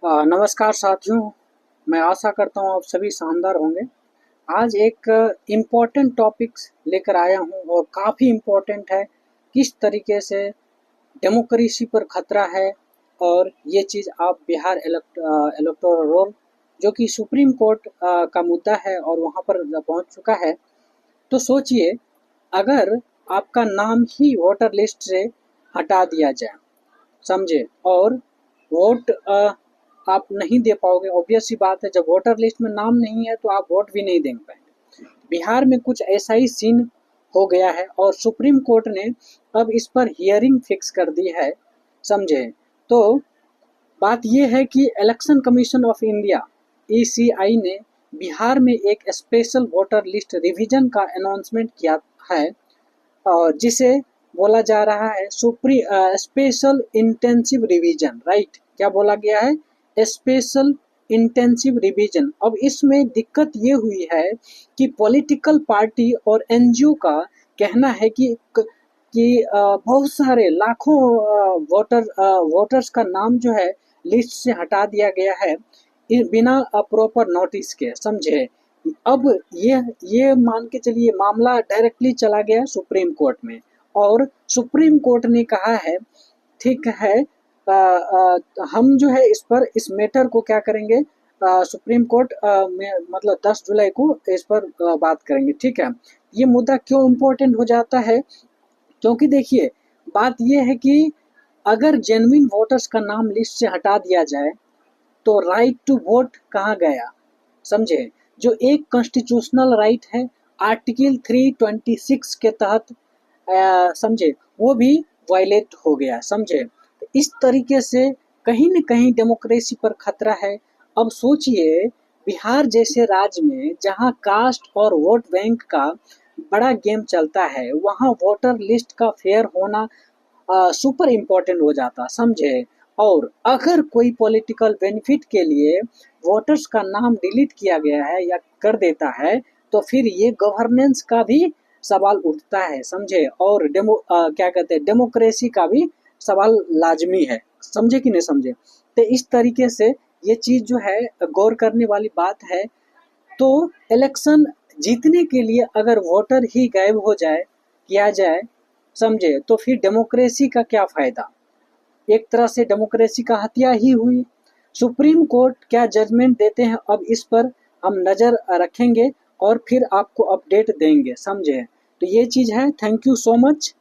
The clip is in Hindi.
नमस्कार साथियों, मैं आशा करता हूँ आप सभी शानदार होंगे। आज एक इम्पोर्टेंट टॉपिक्स लेकर आया हूँ और काफ़ी इम्पोर्टेंट है। किस तरीके से डेमोक्रेसी पर खतरा है और ये चीज़ आप बिहार इलेक्टोरल रोल जो कि सुप्रीम कोर्ट का मुद्दा है और वहाँ पर पहुँच चुका है। तो सोचिए, अगर आपका नाम ही वोटर लिस्ट से हटा दिया जाए, समझे, और वोट आप नहीं दे पाओगे। ऑब्वियस सी बात है, जब वोटर लिस्ट में नाम नहीं है तो आप वोट भी नहीं दे पाएंगे। बिहार में कुछ ऐसा ही सीन हो गया है और सुप्रीम कोर्ट ने अब इस पर हियरिंग फिक्स कर दी है, समझे। तो बात यह है कि election commission of India ECI ने बिहार में एक स्पेशल वोटर लिस्ट रिवीजन का अनाउंसमेंट किया है, और जिसे बोला जा रहा है स्पेशल इंटेंसिव रिवीजन। राइट, क्या बोला गया है? Special intensive revision. अब इसमें दिक्कत ये हुई है कि पॉलिटिकल पार्टी और एनजीओ का कहना है कि बहुत सारे लाखों वोटर्स का नाम जो है लिस्ट से हटा दिया गया है बिना प्रॉपर नोटिस के, समझे। अब ये मान के चलिए, मामला डायरेक्टली चला गया सुप्रीम कोर्ट में और सुप्रीम कोर्ट ने कहा है, ठीक है, हम जो है इस मैटर को क्या करेंगे, सुप्रीम कोर्ट में मतलब 10 जुलाई को इस पर बात करेंगे। ठीक है, ये मुद्दा क्यों इम्पोर्टेंट हो जाता है? क्योंकि देखिए, बात ये है कि अगर जेन्युइन वोटर्स का नाम लिस्ट से हटा दिया जाए तो राइट टू वोट कहाँ गया, समझे। जो एक कॉन्स्टिट्यूशनल राइट है आर्टिकल 326 के तहत, समझे, वो भी वायलेट हो गया, समझे। तो इस तरीके से कहीं न कहीं डेमोक्रेसी पर खतरा है। अब सोचिए, बिहार जैसे राज्य में जहां कास्ट और वोट बैंक का बड़ा गेम चलता है, वहां वोटर लिस्ट का फेयर होना सुपर इम्पोर्टेंट हो जाता, समझे। और अगर कोई पॉलिटिकल बेनिफिट के लिए वोटर्स का नाम डिलीट किया गया है या कर देता है, तो फिर ये गवर्नेंस का भी सवाल उठता है, समझे। और क्या कहते हैं, डेमोक्रेसी का भी सवाल लाजमी है, समझे कि नहीं समझे। तो इस तरीके से ये चीज़ जो है गौर करने वाली बात है। तो इलेक्शन जीतने के लिए अगर वोटर ही गायब हो जाए, किया जाए, समझे, तो फिर डेमोक्रेसी का क्या फायदा? एक तरह से डेमोक्रेसी का हत्या ही हुई। सुप्रीम कोर्ट क्या जजमेंट देते हैं, अब इस पर हम नज़र रखेंगे और फिर आपको अपडेट देंगे, समझे। तो ये चीज़ है। Thank you so much.